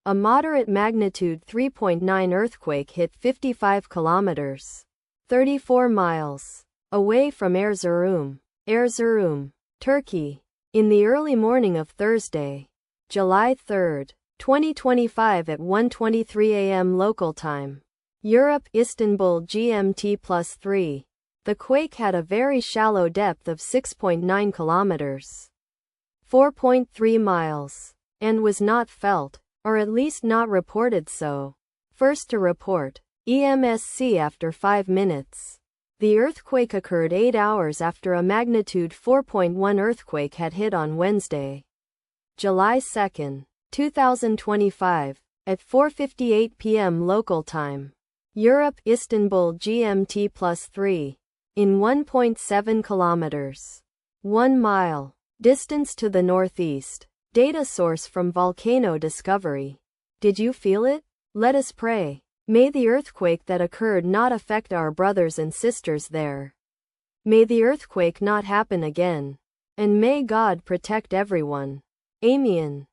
A moderate magnitude 3.9 earthquake hit 55 kilometers, 34 miles, away from Erzurum, Turkey, in the early morning of Thursday, July 3, 2025 at 1:23 a.m. local time. Europe, Istanbul GMT +3. The quake had a very shallow depth of 6.9 kilometers, 4.3 miles, and was not felt, or at least not reported so. First to report, EMSC after 5 minutes. The earthquake occurred 8 hours after a magnitude 4.1 earthquake had hit on Wednesday, July 2, 2025, at 4:58 p.m. local time. Europe, Istanbul GMT +3. In 1.7 kilometers, 1 mile, distance to the northeast. Data source from Volcano Discovery. Did you feel it? Let us pray. May the earthquake that occurred not affect our brothers and sisters there. May the earthquake not happen again. And may God protect everyone. Amen.